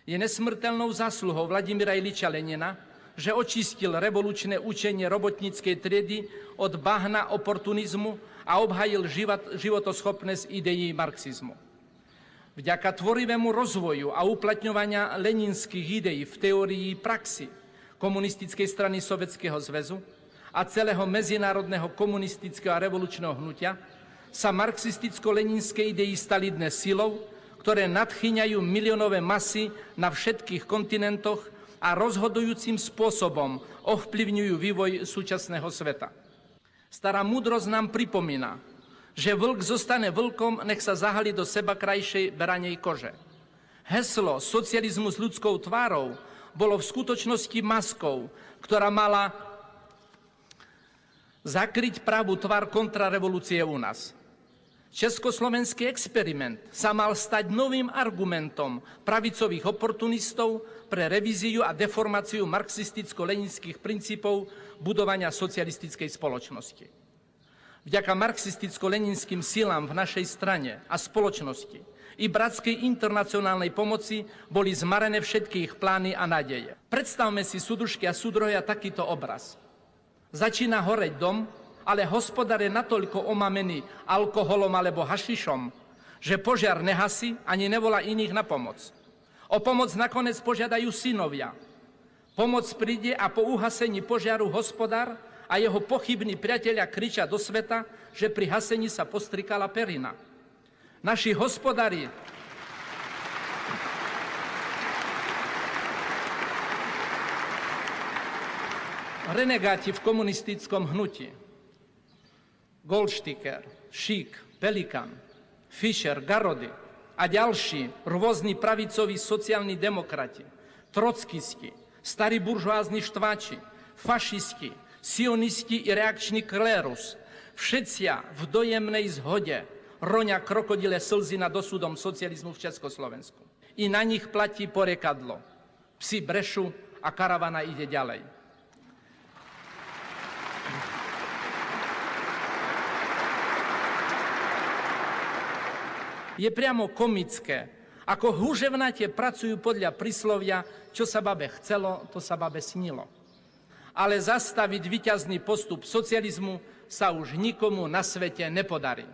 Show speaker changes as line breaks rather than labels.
Je nesmrteľnou zásluhou Vladimíra Iliča Lenina, že očistil revolučné učenie robotníckej triedy od bahna oportunizmu a obhajil životoschopné z ideí marxizmu. Vďaka tvorivému rozvoju a uplatňovania leninských ideí v teórii praxi komunistickej strany Sovietskeho zväzu a celého medzinárodného komunistického a revolučného hnutia sa marxisticko-leninské idei stali dnes silou, ktoré nadchýňajú miliónové masy na všetkých kontinentoch a rozhodujúcim spôsobom ovplyvňujú vývoj súčasného sveta. Stará múdrosť nám pripomína, že vlk zostane vlkom, nech sa zahalí do seba krajšej beranej kože. Heslo socializmu s ľudskou tvárou bolo v skutočnosti maskou, ktorá mala zakryť pravú tvár kontrarevolúcie u nás. Československý experiment sa mal stať novým argumentom pravicových oportunistov pre revíziu a deformáciu marxisticko-leninských princípov budovania socialistickej spoločnosti. Vďaka marxisticko-leninským silám v našej strane a spoločnosti i bratskej internacionálnej pomoci boli zmarené všetky ich plány a nádeje. Predstavme si, súdružky a súdruhovia, takýto obraz. Začína horeť dom, ale hospodár je natoľko omamený alkoholom alebo hašišom, že požiar nehasí ani nevolá iných na pomoc. O pomoc nakoniec požiadajú synovia. Pomoc príde a po uhasení požiaru hospodár a jeho pochybní priatelia kričia do sveta, že pri hasení sa postrikala perina. Naši hospodári renegáti v komunistickom hnutí, Goldsticker, Šík, Pelikan, Fischer, Garody a ďalší rôzni pravicoví sociálni demokrati, trockisti, starí buržoázni štváči, fašisti, sionisti i reakčný klérus, všetcia v dojemnej zhode ronia krokodile slzy nad osudom socializmu v Československu. I na nich platí porekadlo. Psi brešu a karavana ide ďalej. Je priamo komické, ako húževnate pracujú podľa príslovia, čo sa babe chcelo, to sa babe snilo. Ale zastaviť víťazný postup socializmu sa už nikomu na svete nepodarí.